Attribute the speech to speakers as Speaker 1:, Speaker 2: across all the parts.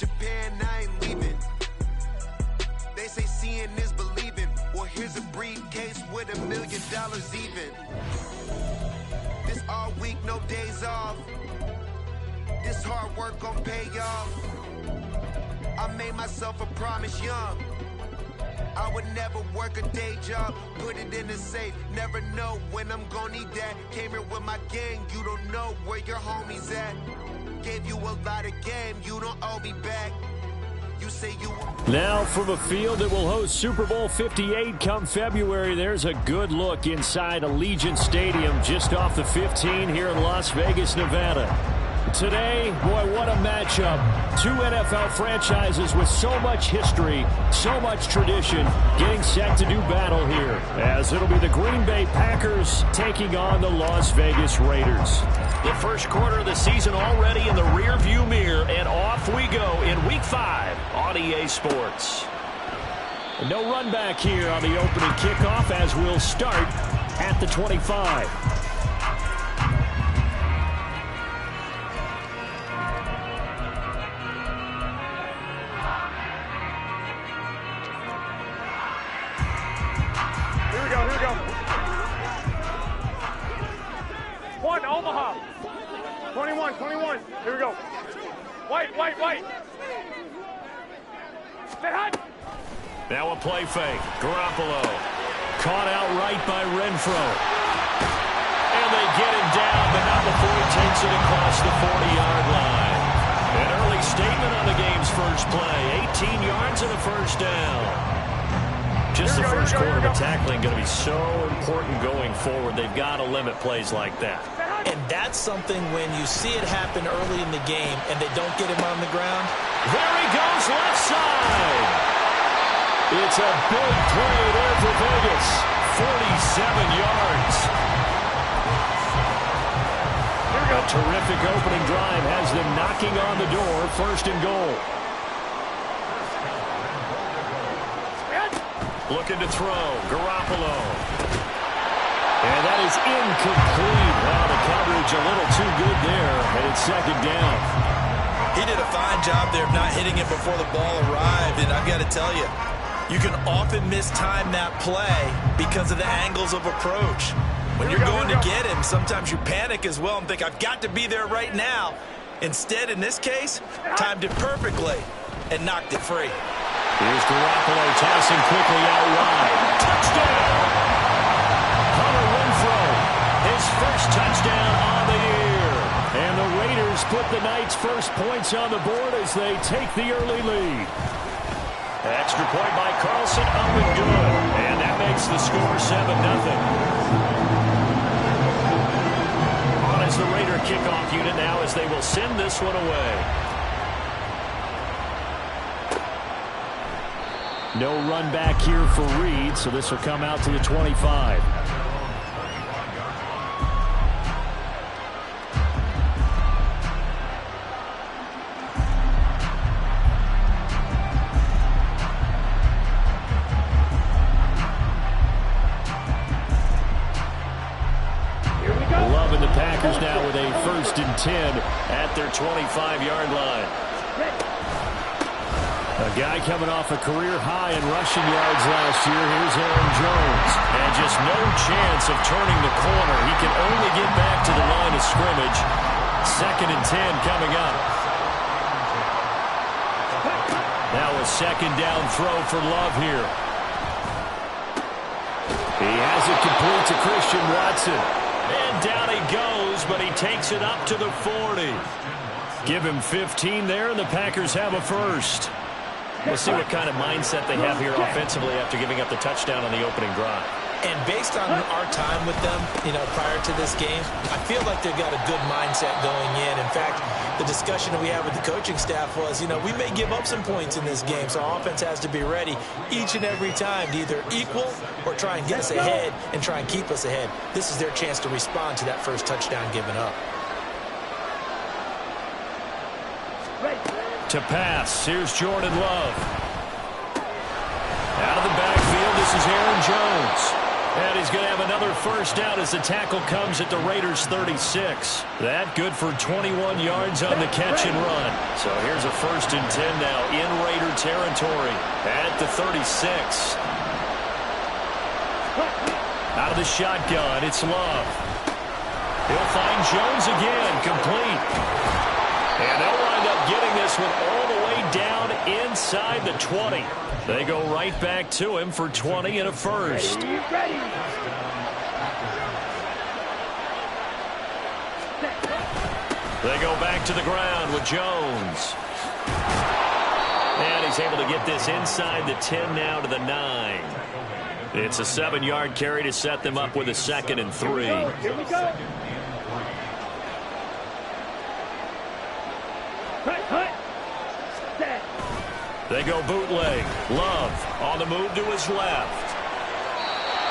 Speaker 1: Japan, I ain't leaving. They say seeing is believing. Well, here's a briefcase with $1 million even. This all week, no days off. This hard work gon' pay off. I made myself a promise young. I would never work a day job, put it in the safe. Never know when I'm gonna need that. Came here with my gang, you don't know where your homies at. Gave you a lot of game, you don't owe me back. You say you...
Speaker 2: Now from a field that will host Super Bowl 58 come February, there's a good look inside Allegiant Stadium just off the 15 here in Las Vegas, Nevada. Today, boy, what a matchup. Two NFL franchises with so much history, so much tradition, getting set to do battle here, as it'll be the Green Bay Packers taking on the Las Vegas Raiders.
Speaker 3: The first quarter of the season already in the rearview mirror, and off we go in Week 5 on EA Sports.
Speaker 2: No run back here on the opening kickoff as we'll start at the 25.
Speaker 4: Omaha. 21. Here we go. White. Stay hot.
Speaker 2: Now a play fake. Garoppolo. Caught out right by Renfro. And they get him down, but not before he takes it across the 40-yard line. An early statement on the game's first play. 18 yards and a first down. Just the first quarter of tackling going to be so important going forward. They've got to limit plays like that.
Speaker 5: And that's something when you see it happen early in the game and they don't get him on the ground.
Speaker 2: There he goes, left side. It's a big play there for Vegas. 47 yards. A terrific opening drive has them knocking on the door. First and goal. Looking to throw. Garoppolo. And that is incomplete. Well, the coverage a little too good there, and it's second down.
Speaker 5: He did a fine job there of not hitting it before the ball arrived, and I've got to tell you, you can often mistime that play because of the angles of approach. When you're going to get him, sometimes you panic as well and think, I've got to be there right now. Instead, in this case, timed it perfectly and knocked it free.
Speaker 2: Here's Garoppolo tossing quickly out wide. Touchdown! Hunter Renfro, his first touchdown on the year. And the Raiders put the Knights' first points on the board as they take the early lead. Extra point by Carlson, up and good. And that makes the score 7-0. On as the Raider kickoff unit now as they will send this one away. No run back here for Reed, so this will come out to the 25. Loving the Packers now with a 1st and 10 at their 25-yard line. A guy coming off a career high in rushing yards last year. Here's Aaron Jones. And just no chance of turning the corner. He can only get back to the line of scrimmage. 2nd and 10 coming up. Now a second down throw for Love here. He has it complete to Christian Watson. And down he goes, but he takes it up to the 40. Give him 15 there, and the Packers have a first. We'll see what kind of mindset they have here offensively after giving up the touchdown on the opening drive.
Speaker 5: And based on our time with them, prior to this game, I feel like they've got a good mindset going in. In fact, the discussion that we had with the coaching staff was, we may give up some points in this game, so our offense has to be ready each and every time to either equal or try and get us ahead and try and keep us ahead. This is their chance to respond to that first touchdown given up.
Speaker 2: To pass, here's Jordan Love. Out of the backfield, this is Aaron Jones. And he's going to have another first down as the tackle comes at the Raiders' 36. That good for 21 yards on the catch and run. So here's a 1st and 10 now in Raider territory at the 36. Out of the shotgun, it's Love. He'll find Jones again, complete. And they'll wind up getting this one all the way down inside the 20. They go right back to him for 20 and a first.
Speaker 4: Ready.
Speaker 2: They go back to the ground with Jones. And he's able to get this inside the 10 now to the 9. It's a 7-yard carry to set them up with a 2nd and 3.
Speaker 4: Here we go. Cut. Set.
Speaker 2: They go bootleg. Love on the move to his left.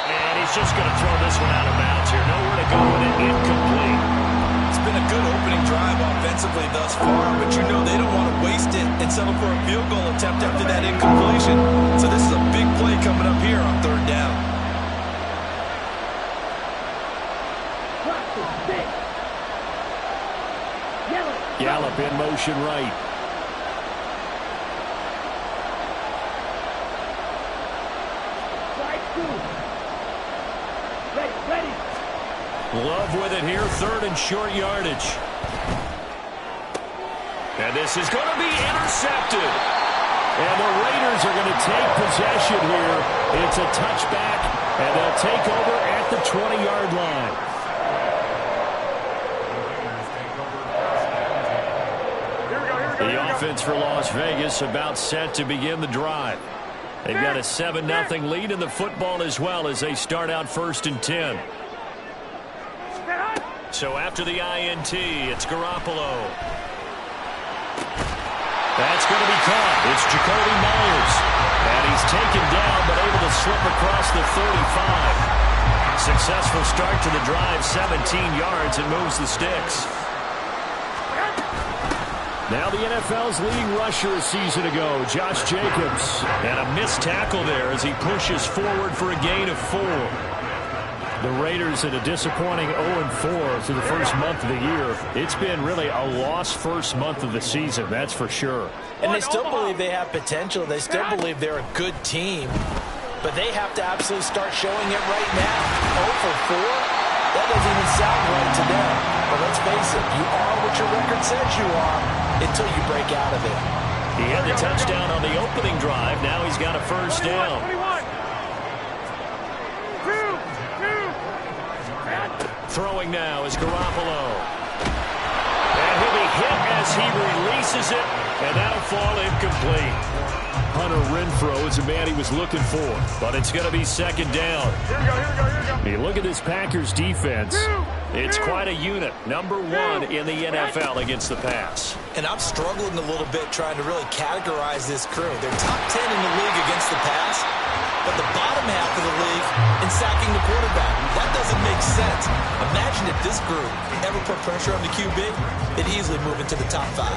Speaker 2: And he's just going to throw this one out of bounds here. Nowhere to go with it. Incomplete.
Speaker 5: It's been a good opening drive offensively thus far, but you know they don't want to waste it and settle for a field goal attempt after that incompletion. So this is a big play coming up here on 3rd down.
Speaker 2: Gallup in motion right.
Speaker 4: Ready.
Speaker 2: Love with it here, 3rd and short yardage. And this is going to be intercepted. And the Raiders are going to take possession here. It's a touchback, and they'll take over at the 20-yard line. The offense for Las Vegas about set to begin the drive. They've got a 7-0 lead in the football as well as they start out 1st and 10. So after the INT, it's Garoppolo. That's going to be caught. It's Jacoby Myers. And he's taken down but able to slip across the 35. Successful start to the drive, 17 yards, and moves the sticks. Now the NFL's leading rusher a season ago, Josh Jacobs. And a missed tackle there as he pushes forward for a gain of 4. The Raiders in a disappointing 0-4 through the first month of the year. It's been really a lost first month of the season, that's for sure.
Speaker 5: And they still believe they have potential. They still believe they're a good team. But they have to absolutely start showing it right now. 0-4? That doesn't even sound right to them. But let's face it, you are what your record says you are until you break out of it.
Speaker 2: He had the touchdown on the opening drive. Now he's got a first down.
Speaker 4: 21.
Speaker 2: Throwing now is Garoppolo. And he'll be hit as he releases it, and that'll fall incomplete. Hunter Renfrow is the man he was looking for, but it's going to be 2nd down.
Speaker 4: Here we go.
Speaker 2: You look at this Packers defense. It's quite a unit. Number 1 in the NFL against the pass.
Speaker 5: And I'm struggling a little bit trying to really categorize this crew. They're top 10 in the league against the pass, but the bottom half of the league in sacking the quarterback. That doesn't make sense. Imagine if this group ever put pressure on the QB, it'd easily move into the top 5.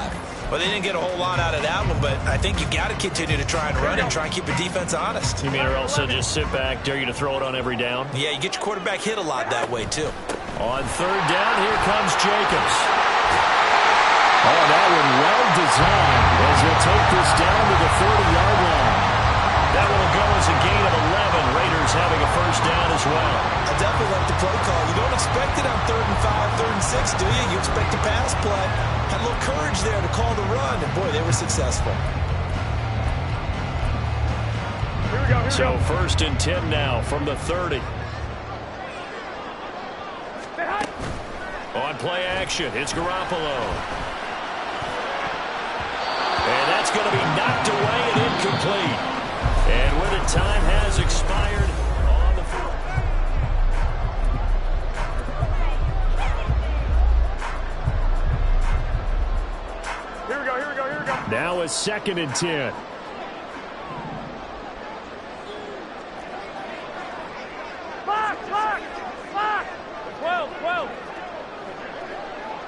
Speaker 5: Well, they didn't get a whole lot out of that one, but I think you got to continue to try and run and try and keep the defense honest.
Speaker 2: You mean or also just sit back, dare you to throw it on every down?
Speaker 5: Yeah, you get your quarterback hit a lot that way, too.
Speaker 2: On 3rd down, here comes Jacobs. Oh, that one well designed as he'll take this down to the 30-yard line. That will go as a gain of 11. Raiders having a first down as well.
Speaker 5: I definitely like the play call. You don't expect it on 3rd and 5, 3rd and 6, do you? You expect a pass play. Had a little courage there to call the run, and boy, they were successful.
Speaker 4: Here we go.
Speaker 2: So 1st and 10 now from the 30. On play action, it's Garoppolo. And that's going to be knocked away and incomplete. And with it, time has expired on the field.
Speaker 4: Here we go.
Speaker 2: Now a 2nd and 10.
Speaker 4: Lock. 12.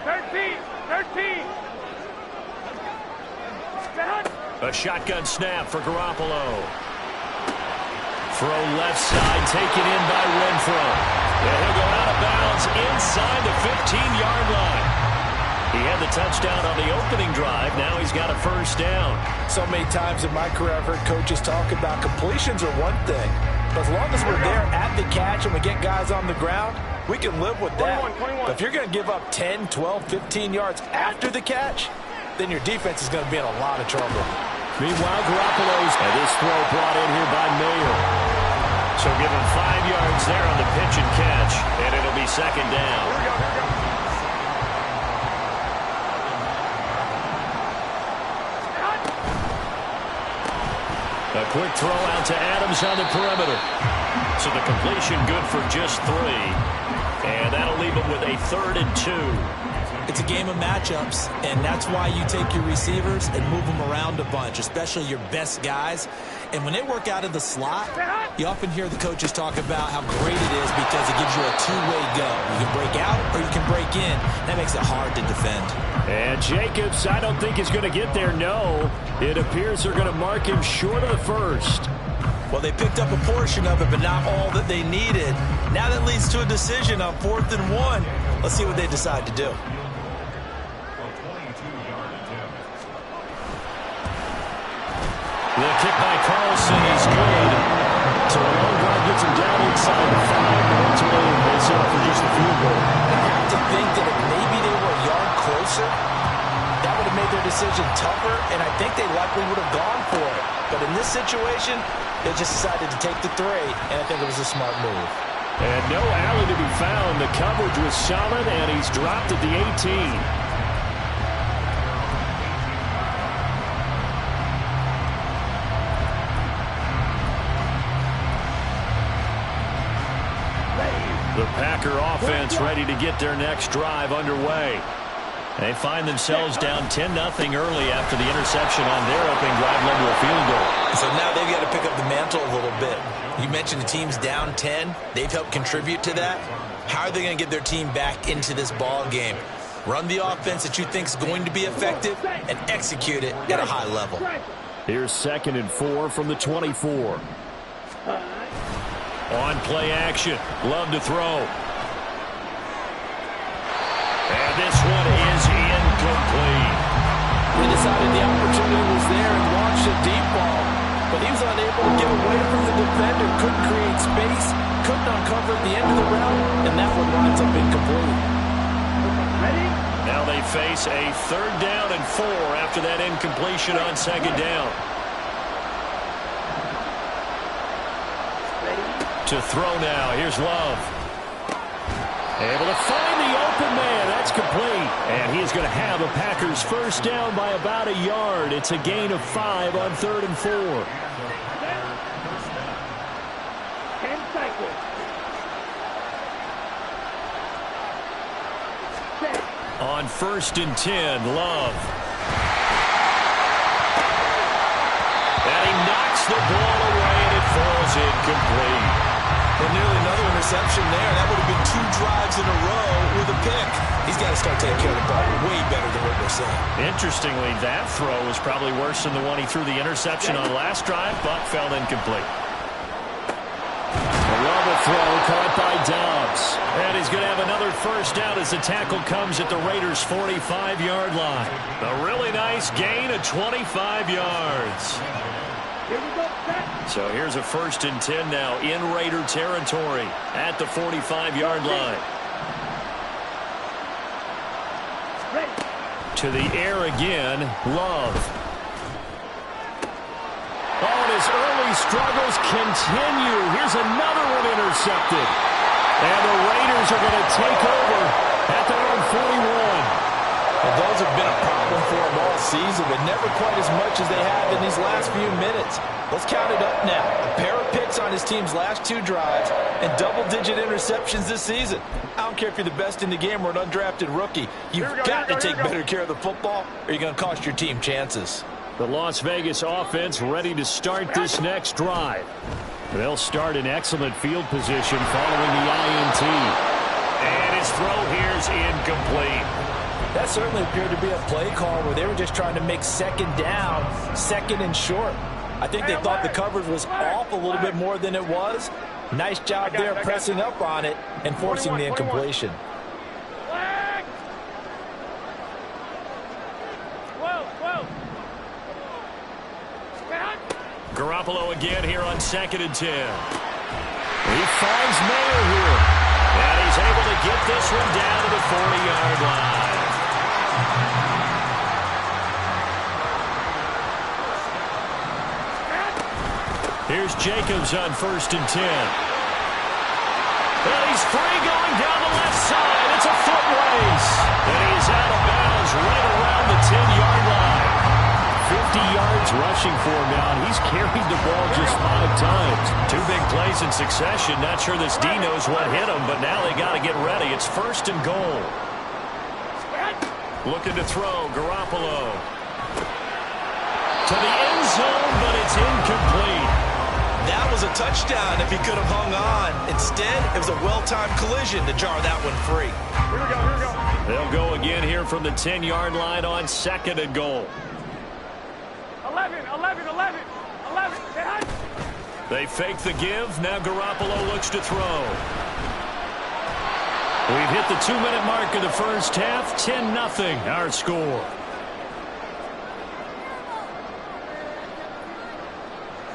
Speaker 4: 13.
Speaker 2: A shotgun snap for Garoppolo. Throw left side, taken in by Renfro. And he'll go out of bounds inside the 15-yard line. He had the touchdown on the opening drive. Now he's got a first down.
Speaker 5: So many times in my career I've heard coaches talk about completions are one thing. But as long as we're there at the catch and we get guys on the ground, we can live with that.
Speaker 4: 21.
Speaker 5: But if you're going to give up 10, 12, 15 yards after the catch, then your defense is going to be in a lot of trouble.
Speaker 2: Meanwhile, Garoppolo's and this throw brought in here by Mayer. So give him 5 yards there on the pitch and catch, and it'll be second down.
Speaker 4: Here we go.
Speaker 2: A quick throw out to Adams on the perimeter. So the completion good for just 3. And that'll leave him with a 3rd and 2.
Speaker 5: It's a game of matchups, and that's why you take your receivers and move them around a bunch, especially your best guys. And when they work out of the slot, you often hear the coaches talk about how great it is because it gives you a two-way go. You can break out or you can break in. That makes it hard to defend.
Speaker 2: And Jacobs, I don't think is going to get there, no. It appears they're going to mark him short of the first.
Speaker 5: Well, they picked up a portion of it, but not all that they needed. Now that leads to a decision on 4th and 1. Let's see what they decide to do.
Speaker 2: The kick by Carlson is good. So a long drive gets him down inside the 5, but ultimately they settle for just the field goal.
Speaker 5: I have to think that if maybe they were a yard closer, that would have made their decision tougher, and I think they likely would have gone for it. But in this situation, they just decided to take the 3, and I think it was a smart move.
Speaker 2: And no alley to be found. The coverage was solid, and he's dropped at the 18. The Packer offense ready to get their next drive underway. They find themselves down 10-0 early after the interception on their opening drive led to a field goal.
Speaker 5: So now they've got to pick up the mantle a little bit. You mentioned the team's down 10. They've helped contribute to that. How are they going to get their team back into this ball game? Run the offense that you think is going to be effective and execute it at a high level.
Speaker 2: Here's 2nd and 4 from the 24. On play action. Love to throw. And this one is incomplete.
Speaker 5: They decided the opportunity was there and launched a deep ball, but he was unable to get away from the defender, couldn't create space, couldn't uncover at the end of the route, and that one winds up incomplete.
Speaker 2: Now they face a 3rd down and 4 after that incompletion on 2nd down. To throw now. Here's Love. Able to find the open man. That's complete. And he is going to have a Packers first down by about a yard. It's a gain of 5 on 3rd and 4.
Speaker 4: 10 seconds.
Speaker 2: On 1st and 10, Love. And he knocks the ball away, and it falls incomplete.
Speaker 5: Well, nearly another interception there. That would have been 2 drives in a row with a pick. He's got to start taking care of the ball way better than what we're seeing.
Speaker 2: Interestingly, that throw was probably worse than the one he threw the interception on last drive, but fell incomplete. A level throw caught by Dobbs. And he's going to have another first down as the tackle comes at the Raiders' 45-yard line. A really nice gain of 25 yards. So here's a 1st and 10 now in Raider territory at the 45-yard line. To the air again, Love. Oh, and his early struggles continue. Here's another one intercepted. And the Raiders are going to take over at their own 41.
Speaker 5: Well, those have been a problem for them all season, but never quite as much as they have in these last few minutes. Let's count it up now. A pair of picks on his team's last 2 drives and double-digit interceptions this season. I don't care if you're the best in the game or an undrafted rookie. You've got to take better care of the football or you're going to cost your team chances.
Speaker 2: The Las Vegas offense ready to start this next drive. They'll start in excellent field position following the INT. And his throw here is incomplete.
Speaker 5: That certainly appeared to be a play call where they were just trying to make 2nd down, 2nd and short. I think they thought the coverage was off a little bit more than it was. Nice job there pressing up on it and forcing the incompletion.
Speaker 2: Garoppolo again here on 2nd and 10. He finds Mayer here. And he's able to get this one down to the 40-yard line. Here's Jacobs on 1st and 10. And he's free going down the left side. It's a foot race. And he's out of bounds right around the 10-yard line. 50 yards rushing for him now, and he's carried the ball just 5 times. 2 big plays in succession. Not sure this D knows what hit him, but now they got to get ready. It's 1st and goal. Looking to throw, Garoppolo. To the end zone, but it's incomplete.
Speaker 5: That was a touchdown if he could have hung on. Instead, it was a well-timed collision to jar that one free.
Speaker 4: Here we go, here we go.
Speaker 2: They'll go again here from the 10-yard line on 2nd and goal.
Speaker 4: 11.
Speaker 2: They fake the give. Now Garoppolo looks to throw. We've hit the 2-minute mark of the first half. 10-0 our score.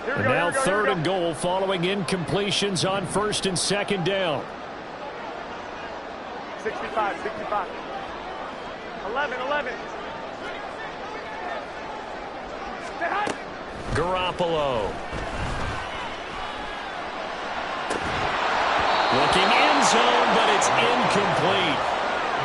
Speaker 2: And now 3rd and goal following incompletions on 1st and 2nd down.
Speaker 4: 65. 11.
Speaker 2: Garoppolo. Looking end zone, but it's incomplete.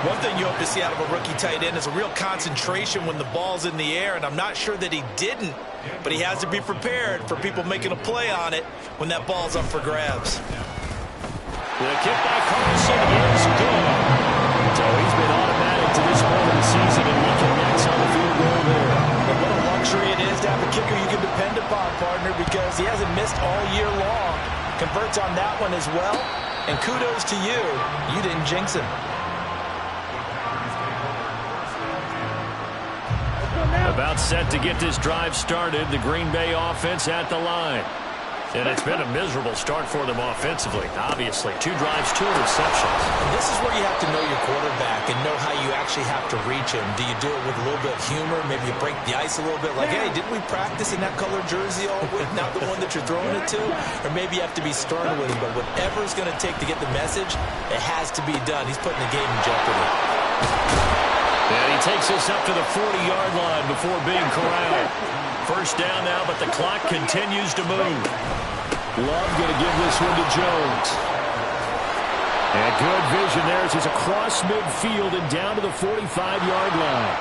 Speaker 5: One thing you hope to see out of a rookie tight end is a real concentration when the ball's in the air, and I'm not sure that he didn't, but he has to be prepared for people making a play on it when that ball's up for grabs.
Speaker 2: The kick by Carlson is good. So he's been automatic to this point of the season, and he connects on the field goal there.
Speaker 5: And what a luxury it is to have a kicker you can depend upon, partner, because he hasn't missed all year long. Converts on that one as well, and kudos to you. You didn't jinx him.
Speaker 2: About set to get this drive started. The Green Bay offense at the line. And it's been a miserable start for them offensively. Obviously, 2 drives, 2 interceptions.
Speaker 5: And this is where you have to know your quarterback and know how you actually have to reach him. Do you do it with a little bit of humor? Maybe you break the ice a little bit like, hey, didn't we practice in that color jersey all week? Not the one that you're throwing it to? Or maybe you have to be stern with him. But whatever it's going to take to get the message, it has to be done. He's putting the game in jeopardy.
Speaker 2: And he takes us up to the 40-yard line before being corralled. First down now, but the clock continues to move. Love going to give this one to Jones. And good vision there as he's across midfield and down to the 45-yard line.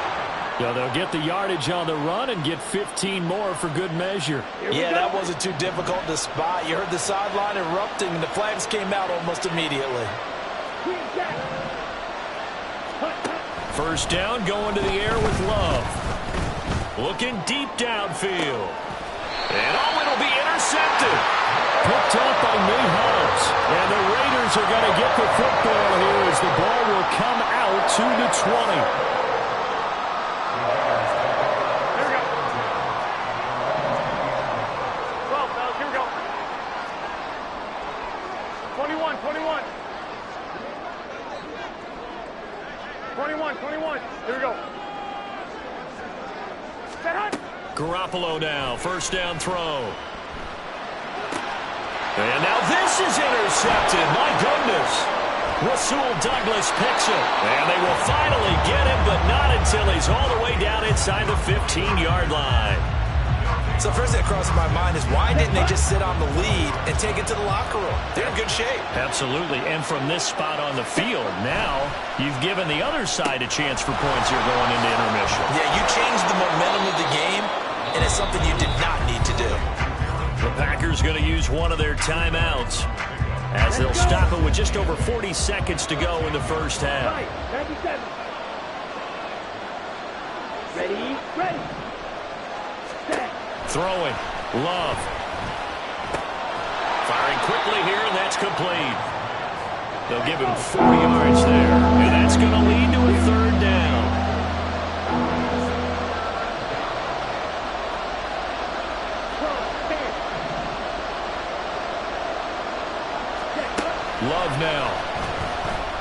Speaker 2: So they'll get the yardage on the run and get 15 more for good measure.
Speaker 5: Yeah, that wasn't too difficult to spot. You heard the sideline erupting, and the flags came out almost immediately.
Speaker 2: First down, going to the air with Love. Looking deep downfield. And it'll be intercepted. Picked up by Mayhouse. And the Raiders are going to get the football here as the ball will come out to the 20.
Speaker 4: Here we go. 12, fellas, here we go. 21. 21. Here we go.
Speaker 2: Garoppolo now, first down throw. And now this is intercepted. My goodness. Rasul Douglas picks it. And they will finally get him, but not until he's all the way down inside the 15-yard line.
Speaker 5: So first thing that crossed my mind is why didn't they just sit on the lead and take it to the locker room? They're in good shape.
Speaker 2: Absolutely. And from this spot on the field, now you've given the other side a chance for points here going into intermission.
Speaker 5: Yeah, you changed the momentum of the game, and it's something you did not need to do.
Speaker 2: The Packers going to use one of their timeouts as they'll stop it with just over 40 seconds to go in the first half.
Speaker 4: 97. Ready. Set.
Speaker 2: Throwing. Love. Firing quickly here, and that's complete. They'll give him 4 yards there, and that's going to lead to a third down. Love now.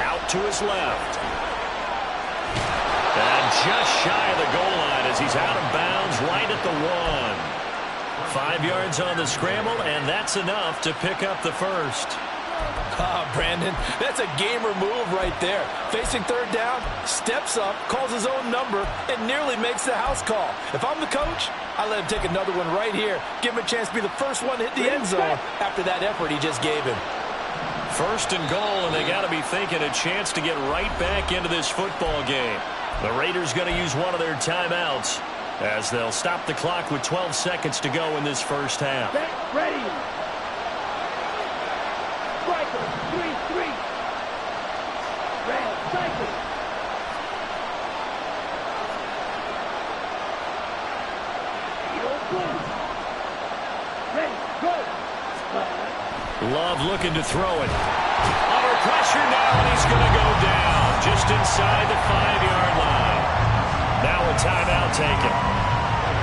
Speaker 2: Out to his left. And just shy of the goal line as he's out of bounds right at the 1. 5 yards on the scramble, and that's enough to pick up the first.
Speaker 5: Brandon, that's a gamer move right there. Facing third down, steps up, calls his own number, and nearly makes the house call. If I'm the coach, I let him take another one right here. Give him a chance to be the first one to hit the end zone after that effort he just gave him.
Speaker 2: First and goal, and they got to be thinking a chance to get right back into this football game. The Raiders going to use one of their timeouts as they'll stop the clock with 12 seconds to go in this first half.
Speaker 4: Ready. Striker, 3-3. Red, cycle. Ready, go.
Speaker 2: Love looking to throw it. Under pressure now, and he's going to go down just inside the 5-yard line. Now a timeout taken.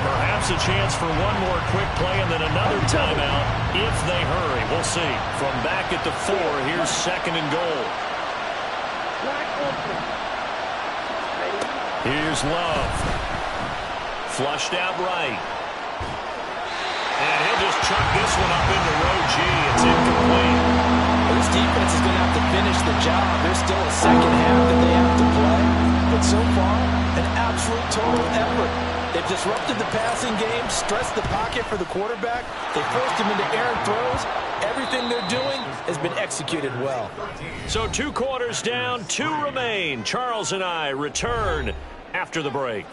Speaker 2: Perhaps a chance for one more quick play and then another timeout if they hurry. We'll see. From back at the 4, here's second and goal. Here's Love. Flushed out right. And he'll just chuck this one up into row G. It's incomplete.
Speaker 5: This defense is going to have to finish the job. There's still a second half that they have to play. But so far, an absolute total effort. They've disrupted the passing game, stressed the pocket for the quarterback. They forced him into errant throws. Everything they're doing has been executed well.
Speaker 2: So 2 quarters down, 2 remain. Charles and I return after the break.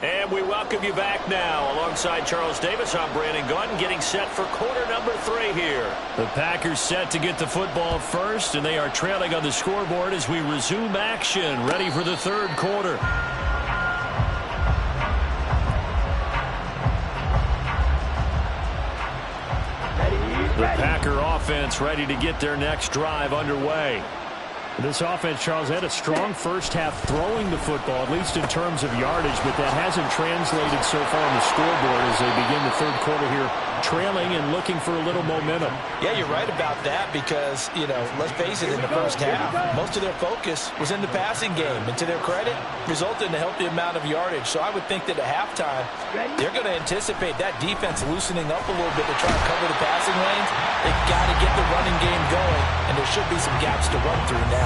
Speaker 2: And we welcome you back now. Alongside Charles Davis, I'm Brandon Gaudin, getting set for quarter number 3 here. The Packers set to get the football first, and they are trailing on the scoreboard as we resume action, ready for the third quarter. The Packer offense ready to get their next drive underway. This offense, Charles, had a strong first half throwing the football, at least in terms of yardage, but that hasn't translated so far on the scoreboard as they begin the third quarter here, trailing and looking for a little momentum.
Speaker 5: Yeah, you're right about that because, let's face it, in the first half, most of their focus was in the passing game. And to their credit, resulted in a healthy amount of yardage. So I would think that at halftime, they're going to anticipate that defense loosening up a little bit to try to cover the passing lanes. They've got to get the running game going, and there should be some gaps to run through now.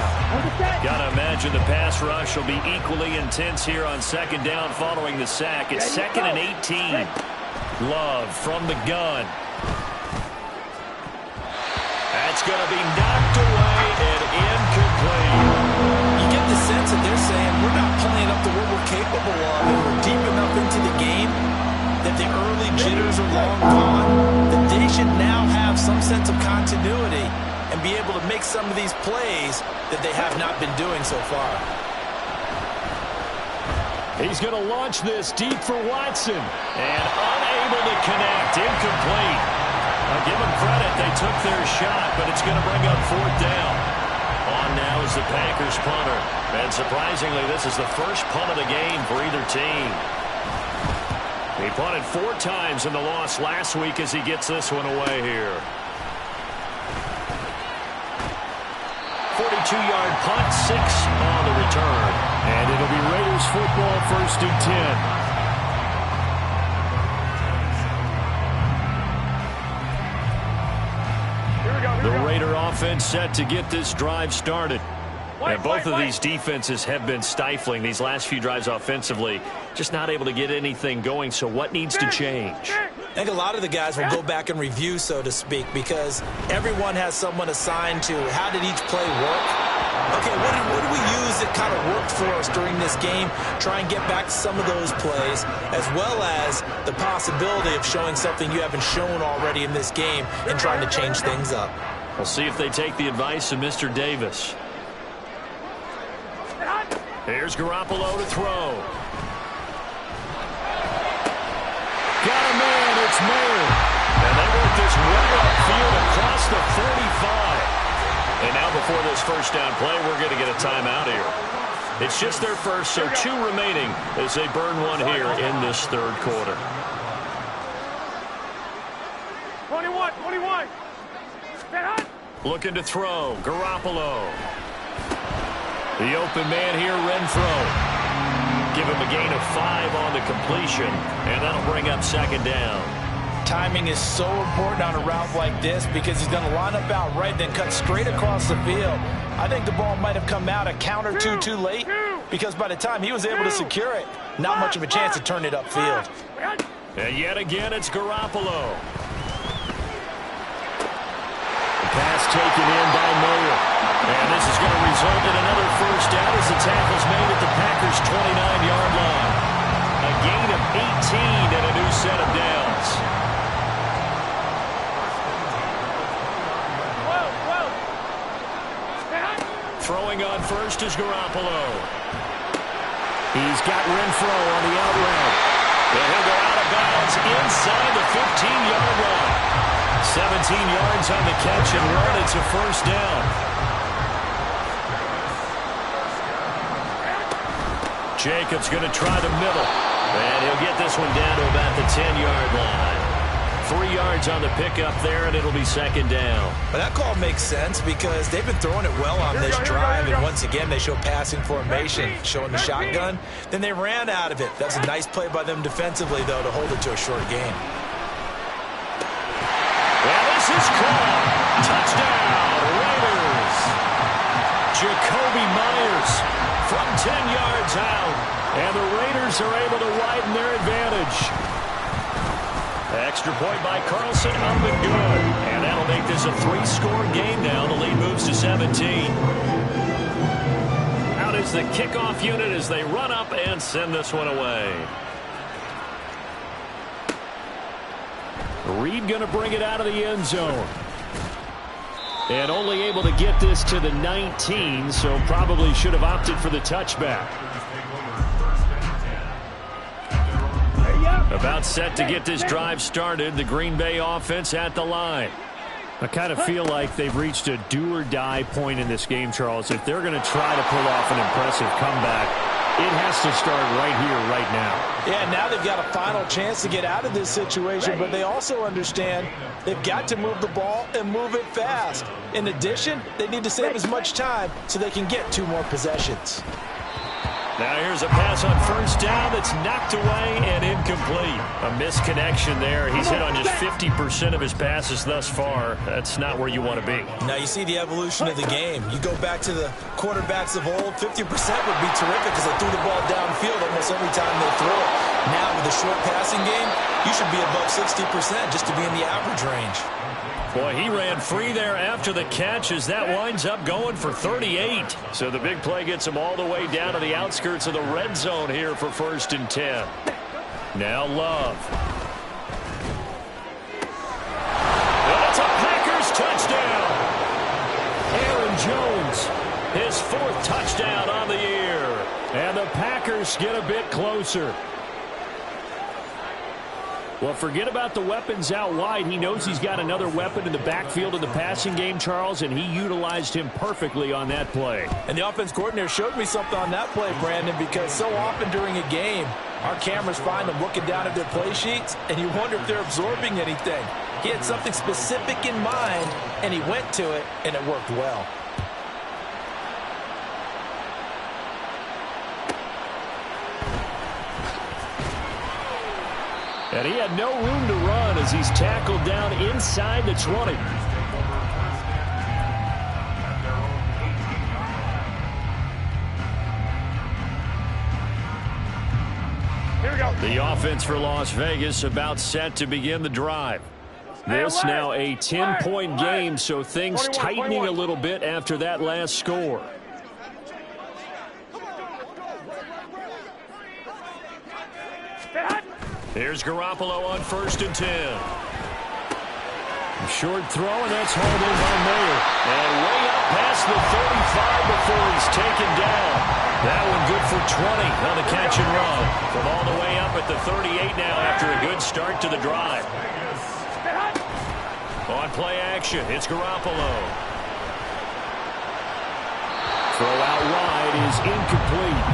Speaker 2: Gotta imagine the pass rush will be equally intense here on second down following the sack. It's 2nd and 18. Love from the gun. That's going to be knocked away and incomplete.
Speaker 5: You get the sense that they're saying we're not playing up to what we're capable of, and we're deep enough into the game that the early jitters are long gone, that they should now have some sense of continuity and be able to make some of these plays that they have not been doing so far.
Speaker 2: He's going to launch this deep for Watson. And unable to connect. Incomplete. I'll give them credit. They took their shot, but it's going to bring up 4th down. On now is the Packers punter. And surprisingly, this is the first punt of the game for either team. He punted 4 times in the loss last week as he gets this one away here. 42-yard punt, 6 on the return. And it'll be Raiders football, 1st and 10. The Raider offense set to get this drive started. And both of these defenses have been stifling these last few drives offensively. Just not able to get anything going, so what needs to change?
Speaker 5: I think a lot of the guys will go back and review, so to speak, because everyone has someone assigned to how did each play work. Okay, what did we use that kind of worked for us during this game? Try and get back to some of those plays, as well as the possibility of showing something you haven't shown already in this game and trying to change things up.
Speaker 2: We'll see if they take the advice of Mr. Davis. Here's Garoppolo to throw. Got a man, it's Mayer. And they work this way upfield across the 45. And now before this first down play, we're going to get a timeout here. It's just their first, so 2 remaining as they burn one here in this third quarter.
Speaker 4: 21.
Speaker 2: Looking to throw. Garoppolo. The open man here, Renfro. Give him a gain of 5 on the completion, and that'll bring up second down.
Speaker 5: Timing is so important on a route like this because he's going to line up out right, then cut straight across the field. I think the ball might have come out a count or two too late because by the time he was able to secure it, not much of a chance to turn it upfield.
Speaker 2: And yet again, it's Garoppolo. The pass taken in by Mayer. And this is going to result in another first down as the tackle's made at the Packers' 29-yard line. A gain of 18 and a new set of downs. Throwing on first is Garoppolo. He's got Renfro on the out route. And he'll go out of bounds inside the 15-yard line. 17 yards on the catch and run. It's a first down. Jacobs going to try the middle. And he'll get this one down to about the 10-yard line. 3 yards on the pickup there, and it'll be second down.
Speaker 5: But that call makes sense because they've been throwing it well on this drive, and once again they show passing formation, showing the shotgun. Then they ran out of it. That's a nice play by them defensively, though, to hold it to a short game.
Speaker 2: Well, this is caught. Touchdown, Raiders. Jacoby Myers from 10 yards out, and the Raiders are able to widen their advantage. Extra point by Carlson, up and good. And that'll make this a 3-score game now. The lead moves to 17. Out is the kickoff unit as they run up and send this one away. Reed going to bring it out of the end zone. And only able to get this to the 19, so probably should have opted for the touchback. About set to get this drive started. The Green Bay offense at the line. I kind of feel like they've reached a do-or-die point in this game, Charles. If they're going to try to pull off an impressive comeback, it has to start right here, right now.
Speaker 5: Yeah, now they've got a final chance to get out of this situation, but they also understand they've got to move the ball and move it fast. In addition, they need to save as much time so they can get 2 more possessions.
Speaker 2: Now here's a pass on first down that's knocked away and incomplete. A misconnection there. He's hit on just 50% of his passes thus far. That's not where you want to be.
Speaker 5: Now you see the evolution of the game. You go back to the quarterbacks of old, 50% would be terrific because they threw the ball downfield almost every time they throw it. Now with a short passing game, you should be above 60% just to be in the average range.
Speaker 2: Boy, he ran free there after the catch as that winds up going for 38. So the big play gets him all the way down to the outskirts of the red zone here for 1st and 10. Now Love. That's a Packers touchdown. Aaron Jones, his 4th touchdown on the year. And the Packers get a bit closer. Well, forget about the weapons out wide. He knows he's got another weapon in the backfield of the passing game, Charles, and he utilized him perfectly on that play.
Speaker 5: And the offense coordinator showed me something on that play, Brandon, because so often during a game, our cameras find them looking down at their play sheets, and you wonder if they're absorbing anything. He had something specific in mind, and he went to it, and it worked well.
Speaker 2: And he had no room to run as he's tackled down inside the 20.
Speaker 4: Here we go.
Speaker 2: The offense for Las Vegas about set to begin the drive. This now a 10-point game, so things tightening a little bit after that last score. Here's Garoppolo on 1st and 10. Short throw, and that's hauled in by Mayer. And way up past the 35 before he's taken down. That one good for 20 on the catch and run. From all the way up at the 38 now after a good start to the drive. On play action, it's Garoppolo. Throw out wide is incomplete.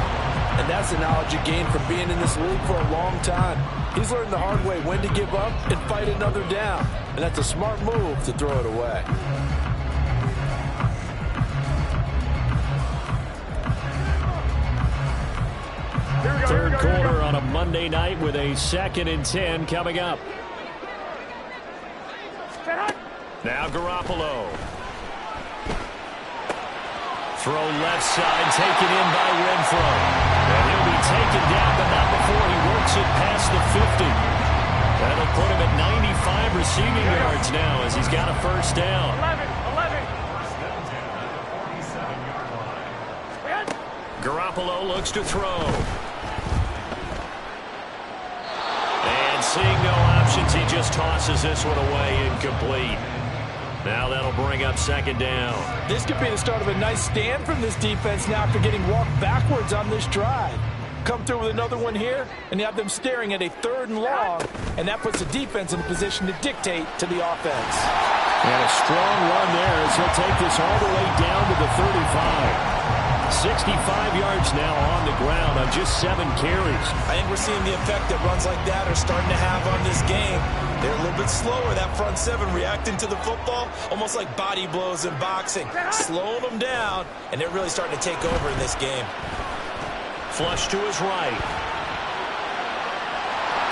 Speaker 5: And that's the knowledge you gain from being in this league for a long time. He's learned the hard way when to give up and fight another down. And that's a smart move to throw it away.
Speaker 2: Third quarter on a Monday night with a 2nd and 10 coming up. Now Garoppolo. Throw left side, taken in by Renfro. And he'll be taken down, but not before he works it past the 50. That'll put him at 95 receiving yards now as he's got a first down. 11. Garoppolo looks to throw. And seeing no options, he just tosses this one away, incomplete. Now that'll bring up 2nd down.
Speaker 5: This could be the start of a nice stand from this defense now after getting walked backwards on this drive. Come through with another one here, and you have them staring at a 3rd and long, and that puts the defense in a position to dictate to the offense.
Speaker 2: And a strong run there as he'll take this all the way down to the 35. 65 yards now on the ground on just 7 carries.
Speaker 5: I think we're seeing the effect that runs like that are starting to have on this game. They're a little bit slower, that front 7, reacting to the football, almost like body blows in boxing, slowing them down, and they're really starting to take over in this game.
Speaker 2: Flush to his right.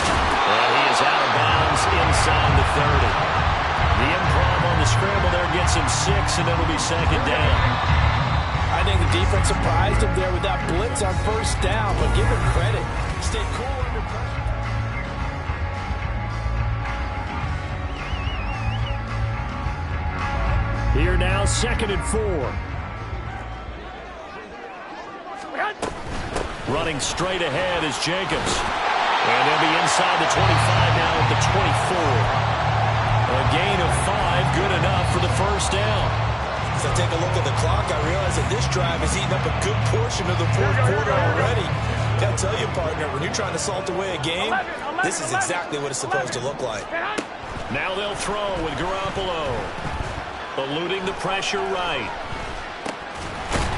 Speaker 2: And he is out of bounds inside the 30. The improv on the scramble there gets him 6, and it'll be 2nd down.
Speaker 5: I think the defense surprised him there with that blitz on 1st down, but give him credit. Stay cool under pressure.
Speaker 2: Here now, 2nd and 4. Running straight ahead is Jacobs. And they'll be inside the 25 now at the 24. A gain of 5, good enough for the first down.
Speaker 5: As I take a look at the clock, I realize that this drive has eaten up a good portion of the 4th quarter already. Gotta tell you, partner, when you're trying to salt away a game, this is exactly what it's supposed to look like.
Speaker 2: Now they'll throw with Garoppolo. Eluding the pressure right.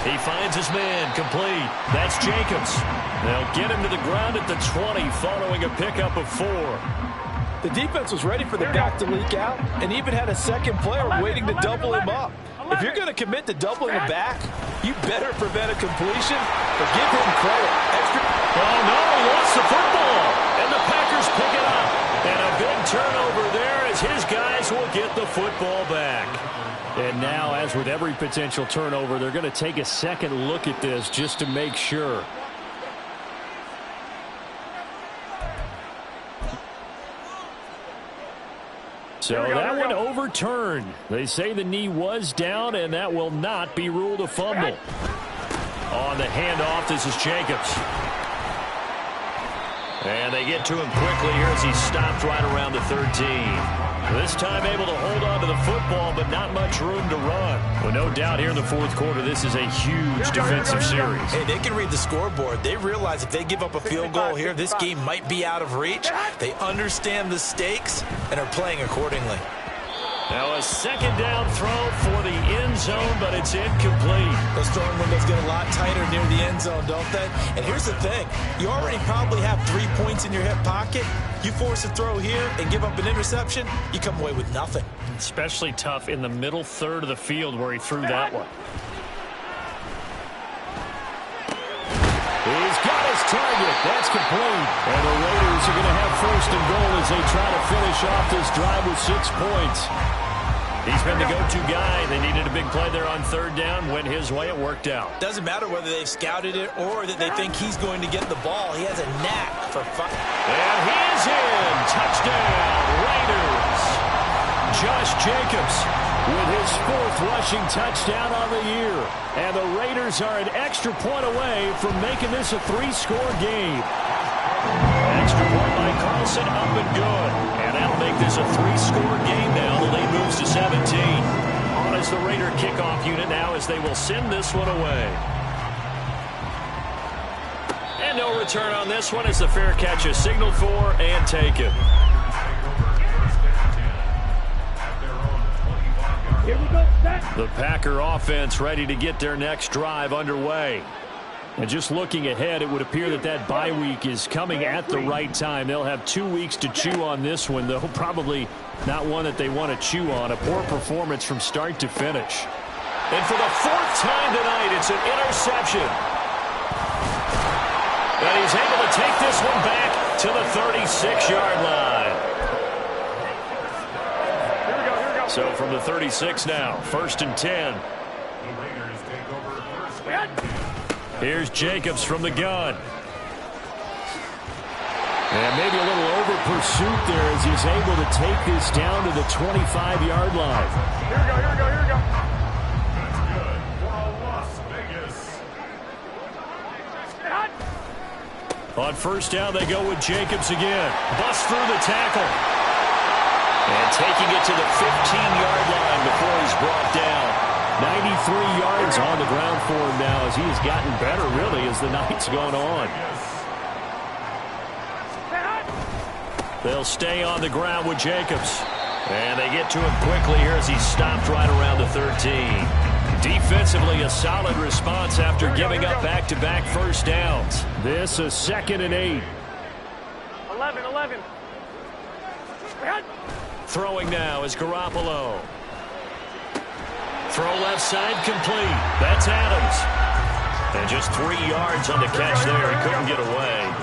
Speaker 2: He finds his man, complete. That's Jacobs. They'll get him to the ground at the 20 following a pickup of 4.
Speaker 5: The defense was ready for the back to leak out and even had a 2nd player waiting to double him up. If you're going to commit to doubling a back, you better prevent a completion or give him credit.
Speaker 2: Oh, no, he lost the football. And the Packers pick it up. And a big turnover there as his guys will get the football back. And now, as with every potential turnover, they're going to take a second look at this just to make sure. So that one overturned. They say the knee was down, and that will not be ruled a fumble. On the handoff, this is Jacobs. And they get to him quickly here as he stopped right around the 13. This time able to hold on to the football, but not much room to run. Well, no doubt here in the 4th quarter, this is a huge defensive series.
Speaker 5: Hey, they can read the scoreboard. They realize if they give up a field goal here, this game might be out of reach. They understand the stakes and are playing accordingly.
Speaker 2: Now a 2nd down throw for the end zone, but it's incomplete.
Speaker 5: Those throwing windows get a lot tighter near the end zone, don't they? And here's the thing. You already probably have 3 points in your hip pocket. You force a throw here and give up an interception, you come away with nothing.
Speaker 2: Especially tough in the middle 3rd of the field where he threw that one. He's got his target. That's complete. And the Raiders are going to have 1st and goal as they try to finish off this drive with 6 points. He's been the go-to guy. They needed a big play there on 3rd down. Went his way. It worked out.
Speaker 5: Doesn't matter whether they've scouted it or that they think he's going to get the ball. He has a knack for fun.
Speaker 2: And he is in. Touchdown, Raiders. Josh Jacobs with his 4th rushing touchdown on the year. And the Raiders are an extra point away from making this a 3-score game. Extra point by Carlson, up and good. And that'll make this a 3-score game now. The lead moves to 17. On is the Raider kickoff unit now as they will send this one away. And no return on this one as the fair catch is signaled for and taken.
Speaker 4: Here we go.
Speaker 2: The Packer offense ready to get their next drive underway. And just looking ahead, it would appear that that bye week is coming at the right time. They'll have 2 weeks to chew on this one, though probably not one that they want to chew on. A poor performance from start to finish.
Speaker 3: And for the 4th time tonight, it's an interception. And he's able to take this one back to the 36-yard line. So from the 36 now, 1st and 10. Here's Jacobs from the gun. And maybe a little over pursuit there as he's able to take this down to the 25-yard line.
Speaker 4: Here we go.
Speaker 2: On 1st down, they go with Jacobs again. Busts through the tackle.
Speaker 3: And taking it to the 15-yard line before he's brought down.
Speaker 2: 93 yards on the ground for him now as he has gotten better, really, as the night's going on. They'll stay on the ground with Jacobs.
Speaker 3: And they get to him quickly here as he stopped right around the 13.
Speaker 2: Defensively, a solid response after giving up back-to-back first downs. This a 2nd and 8.
Speaker 4: 11.
Speaker 2: Throwing now is Garoppolo. Throw left side complete. That's Adams. And just 3 yards on the catch there. He couldn't get away.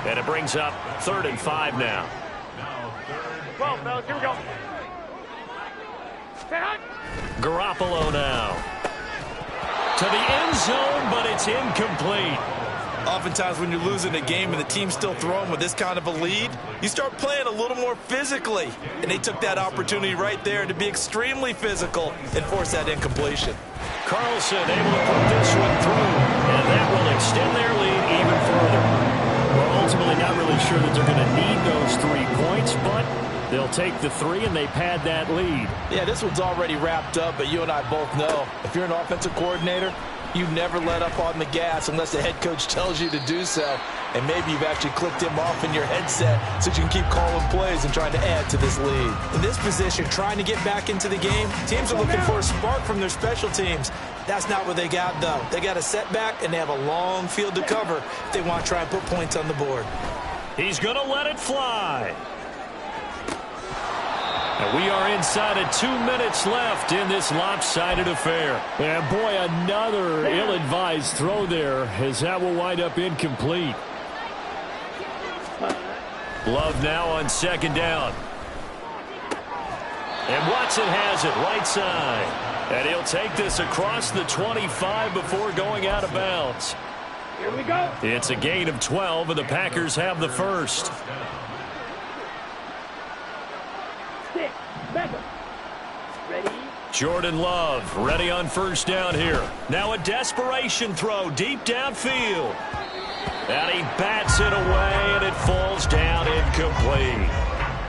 Speaker 2: And it brings up 3rd and 5 now.
Speaker 4: 12, fellas, here we go.
Speaker 2: Garoppolo now. To the end zone, but it's incomplete.
Speaker 5: Oftentimes when you're losing a game and the team's still throwing with this kind of a lead, you start playing a little more physically. And they took that opportunity right there to be extremely physical and force that incompletion.
Speaker 2: Carlson able to put this one through, and that will extend their lead even further. Well, ultimately not really sure that they're going to need those 3 points, but they'll take the 3 and they pad that lead.
Speaker 5: Yeah, this one's already wrapped up, but you and I both know if you're an offensive coordinator, you never let up on the gas unless the head coach tells you to do so. And maybe you've actually clicked him off in your headset so you can keep calling plays and trying to add to this lead. In this position, trying to get back into the game, teams are looking for a spark from their special teams. That's not what they got, though. They got a setback, and they have a long field to cover if they want to try and put points on the board.
Speaker 2: He's going to let it fly. And we are inside of 2 minutes left in this lopsided affair. And boy, another ill-advised throw there as that will wind up incomplete. Love now on 2nd down. And Watson has it right side. And he'll take this across the 25 before going out of bounds.
Speaker 4: Here we go.
Speaker 2: It's a gain of 12, and the Packers have the first.
Speaker 4: Ready?
Speaker 2: Jordan Love ready on 1st down here. Now a desperation throw deep downfield. And he bats it away, and it falls down incomplete.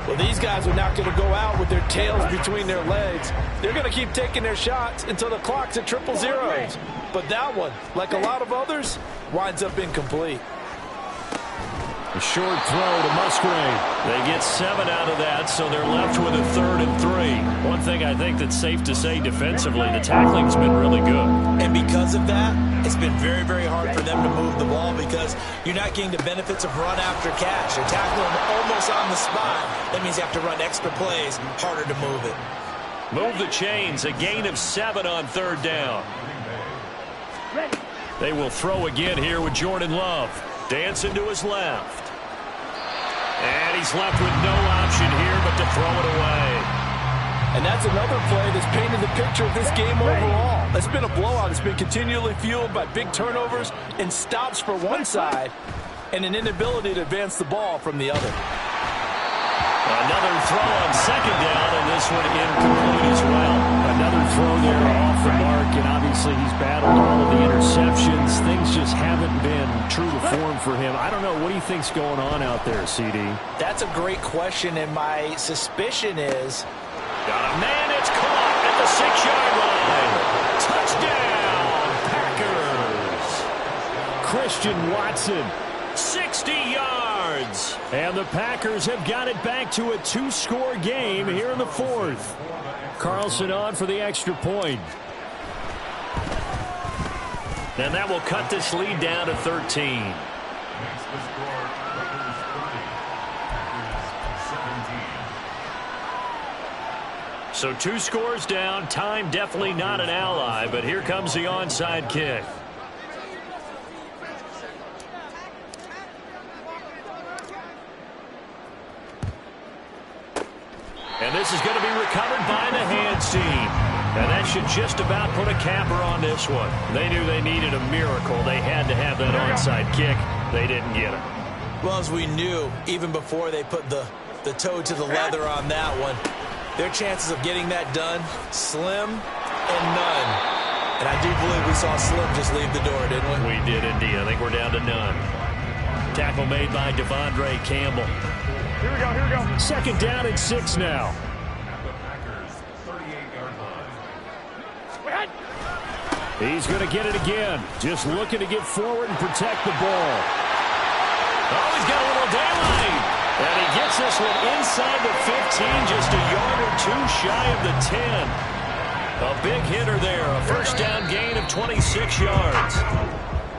Speaker 5: Well, these guys are not going to go out with their tails between their legs. They're going to keep taking their shots until the clock's at 000. But that one, like a lot of others, winds up incomplete.
Speaker 2: A short throw to Musgrave. They get 7 out of that, so they're left with a 3rd and 3. One thing I think that's safe to say defensively, the tackling's been really good.
Speaker 5: And because of that, it's been very, very hard for them to move the ball because you're not getting the benefits of run after catch. You're tackling them almost on the spot. That means you have to run extra plays, harder to move it.
Speaker 2: Move the chains, a gain of 7 on 3rd down. They will throw again here with Jordan Love. Dancing to his left. And he's left with no option here but to throw it away.
Speaker 5: And that's another play that's painted the picture of this game overall. It's been a blowout. It's been continually fueled by big turnovers and stops for one side and an inability to advance the ball from the other.
Speaker 2: Another throw on 2nd down, and this one incomplete as well. Another throw there off the mark, and obviously he's battled all of the interceptions. Things just haven't been true to form for him. I don't know. What do you think's going on out there, CD?
Speaker 5: That's a great question, and my suspicion is...
Speaker 3: Got a man, it's caught at the 6-yard line. Touchdown, Packers.
Speaker 2: Christian Watson.
Speaker 3: 60 yards.
Speaker 2: yards. And the Packers have got it back to a 2-score game here in the fourth. Carlson on for the extra point.
Speaker 3: And that will cut this lead down to 13. So 2 scores down. Time definitely not an ally, but here comes the onside kick. And this is going to be recovered by the hands team. And that should just about put a capper on this one. They knew they needed a miracle. They had to have that onside kick. They didn't get it.
Speaker 5: Well, as we knew, even before they put the toe to the leather on that one, their chances of getting that done, slim and none. And I do believe we saw Slim just leave the door, didn't we?
Speaker 3: We did indeed. I think we're down to none.
Speaker 2: Tackle made by Devondre Campbell.
Speaker 4: Here we go, here we go.
Speaker 2: Second down and 6 now. He's going to get it again. Just looking to get forward and protect the ball.
Speaker 3: Oh, he's got a little daylight. And he gets this one inside the 15, just a yard or 2 shy of the 10. A big hitter there. A first down gain of 26 yards.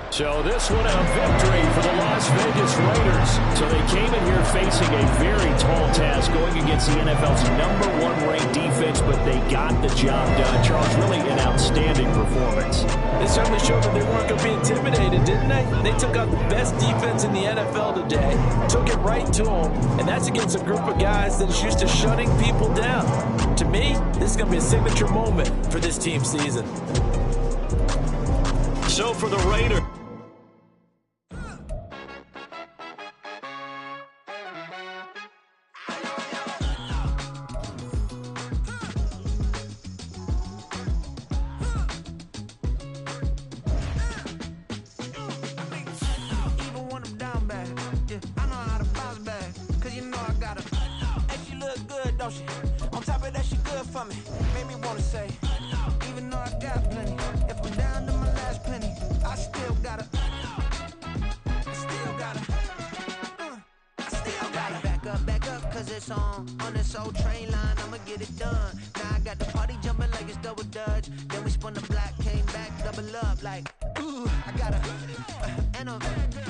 Speaker 2: So this one a victory for the Las Vegas Raiders. So they came in here facing a very tall task going against the NFL's #1 ranked defense, but they got the job done. Charles, really an outstanding performance.
Speaker 5: They certainly showed that they weren't going to be intimidated, didn't they? They took out the best defense in the NFL today, took it right to them, and that's against a group of guys that is used to shutting people down. To me, this is going to be a signature moment for this team's season.
Speaker 3: So for the Raiders.
Speaker 6: On this old train line, I'ma get it done. Now I got the party jumping like it's double dutch. Then we spun the block, came back, double up like, ooh, I got her. And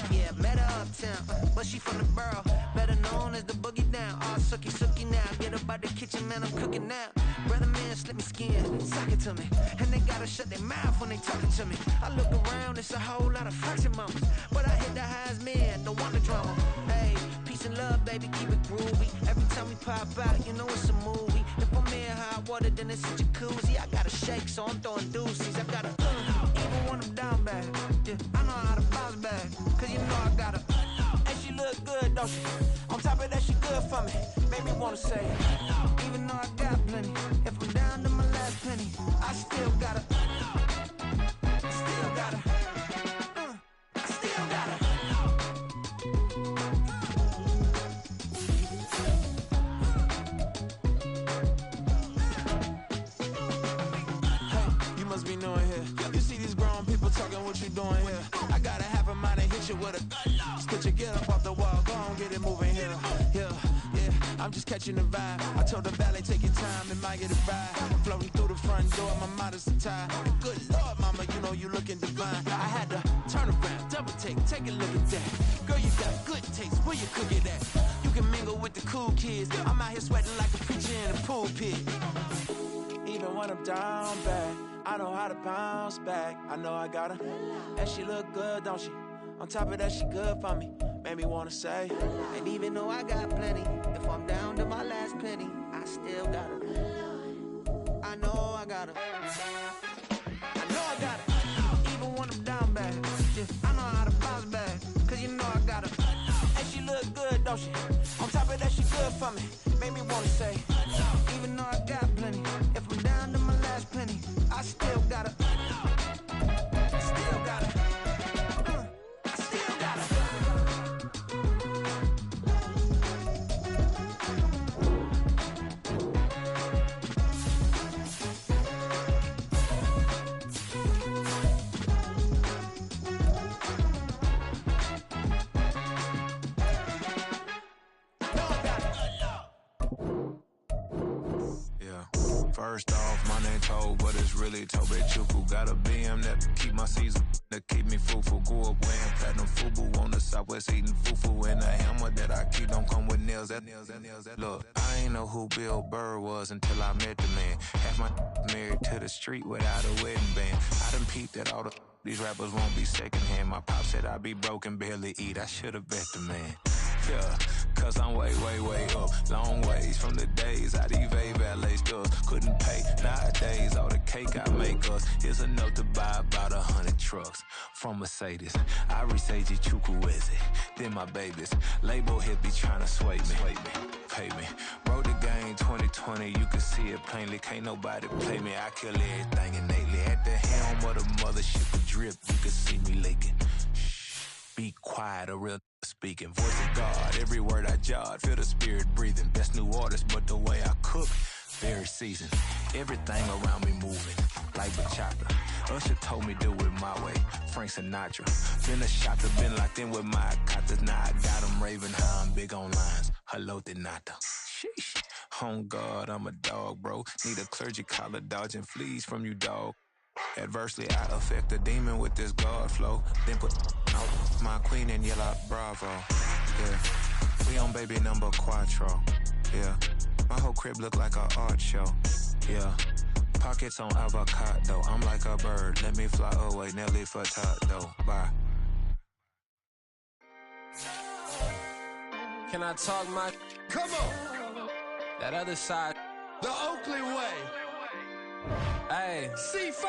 Speaker 6: yeah, met her uptown, but she from the borough, better known as the boogie down. All sookie now, get up out the kitchen, man, I'm cooking now. Brother man, slip me skin, sock it to me. And they gotta shut their mouth when they talking to me. I look around, it's a whole lot of fraction mamas, but I hit the highs, man, don't want the drama. Hey, peace and love, baby, keep it groovy. Every time we pop out, you know it's a movie. If I'm in hot water, then it's a jacuzzi. I gotta shake, so I'm throwing deuces. I gotta, even when I'm down bad, yeah, I know how to bounce back, cause you know I gotta, and she look good, don't she? On top of that, she good for me, make me wanna say, even though I got plenty, if I'm down to my last penny, I still gotta, still gotta. What you doing here? I gotta have a mind and hit you with a stitch you, get up off the wall, go on, get it moving here. Yeah, I'm just catching the vibe. I told the valet, take your time, it might get a ride. Floating through the front door, my mind is a tie. Good Lord, mama, you know you looking divine. I had to turn around, double take a look at that. Girl, you got good taste, where you cook it at? You can mingle with the cool kids. I'm out here sweating like a preacher in a pool pit. Even when I'm down bad, I know how to bounce back. I know I got her, and she look good, don't she? On top of that, she good for me. Made me wanna say, and even though I got plenty, if I'm down to my last penny, I still got her. I know I got her. I know I got her. Even when I'm down bad, yeah, I know how to bounce back, cause you know I got her. And she look good, don't she? On top of that, she good for me. Made me wanna say, even though I got plenty, if I'm down to my last penny, I still got it. Still got it. I still got it. First off, my name Toe, but it's really Tobe Chuku. Got a BM that keep my season, that keep me fufu. Grew up wearing platinum fubu on the Southwest eating fufu. And the hammer that I keep don't come with nails. Look, I ain't know who Bill Burr was until I met the man. Half my married to the street without a wedding band. I done peeped at all these rappers won't be secondhand. My pop said I'd be broken, barely eat. I should've bet the man. Yeah, cause I'm way up. Long ways from the days I evade valet stores. Couldn't pay. Nowadays, all the cake I make us is enough to buy about 100 trucks from Mercedes. I resage Chukwueze, then my babies. Label hit be trying to sway me. Pay me. Wrote the game 2020, you can see it plainly. Can't nobody play me. I kill everything innately. At the helm of the mothership, the drip, you can see me leaking. Be quiet, a real speaking. Voice of God, every word I jot. Feel the spirit breathing. Best new artist, but the way I cook, very seasoned. Everything around me moving, like bachata. Usher told me do it my way. Frank Sinatra. Been a shotter, been locked in with my katas. Now I got them raving how I'm big on lines. Hello, Denata. Sheesh. On God, I'm a dog, bro. Need a clergy collar, dodging fleas from you, dog. Adversely, I affect the demon with this God flow. Then put out my queen and yell out bravo. Yeah, we on baby number quattro. Yeah, my whole crib look like an art show. Yeah, pockets on avocado. I'm like a bird. Let me fly away, Nelly Furtado. Bye.
Speaker 7: Can I talk my?
Speaker 1: Come on,
Speaker 7: That other side.
Speaker 1: the Oakley way.
Speaker 7: Hey.
Speaker 1: C5.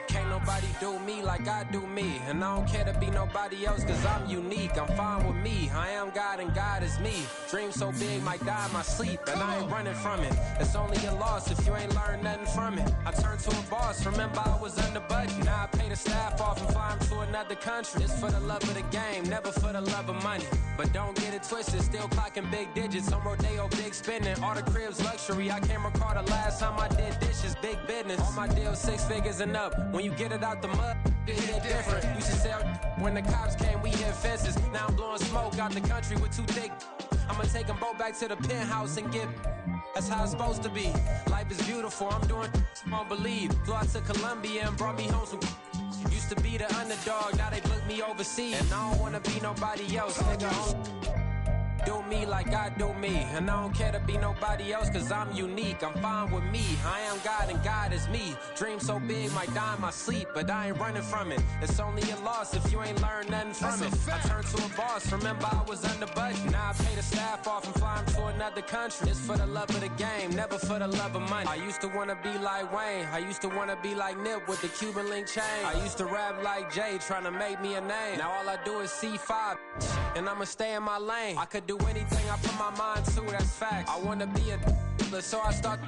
Speaker 7: Can't nobody do me like I do me. And I don't care to be nobody else cause I'm unique. I'm fine with me. I am God and God is me. Dream so big might die in my sleep. And I ain't running from it. It's only a loss if you ain't learned nothing from it. I turned to a boss. Remember I was under budget. Now I pay the staff off and fly them to another country. It's for the love of the game, never for the love of money. But don't get it twisted. Still clocking big digits. On Rodeo, big spending. All the cribs luxury. I can't recall the last time I did dishes. Big business. All my deals 6 figures and up. When you get it out the mud, it hit different. Used to sell when the cops came, we hit fences. Now I'm blowing smoke out the country with 2 thick. I'ma take them both back to the penthouse and get. That's how it's supposed to be. Life is beautiful. I'm doing I don't believe. Flew out to Colombia and brought me home some. Used to be the underdog, now they book me overseas. And I don't wanna be nobody else, nigga. Do me like I do me. And I don't care to be nobody else cause I'm unique. I'm fine with me. I am God and God is me. Dream so big might die in my sleep, but I ain't running from it. It's only a loss if you ain't learned nothing from it. I turned to a boss. Remember I was under budget. Now I pay the staff off and fly them to another country. It's for the love of the game, never for the love of money. I used to wanna be like Wayne. I used to wanna be like Nip with the Cuban link chain. I used to rap like Jay, trying to make me a name. Now all I do is C5, and I'ma stay in my lane. I could do anything I put my mind to, that's facts. I wanna be a so I start.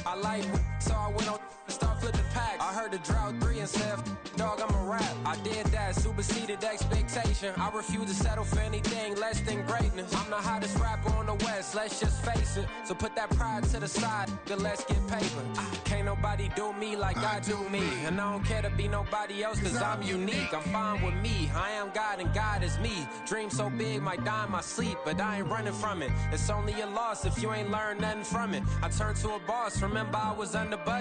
Speaker 7: I like so I went on and start flipping packs. I heard the drought 3 and said, dog, I'm a rap. I did that, superseded expectation. I refuse to settle for anything less than greatness. I'm the hottest rapper on the West, let's just face it. So put that pride to the side, then let's get paper. Can't nobody do me like I do me. And I don't care to be nobody else cause I'm unique. I'm fine with me. I am God and God is me. Dream so big might die in my sleep, but I ain't running from it. It's only a loss if you ain't learned nothing from it. I turned to a boss. Remember I was under budget.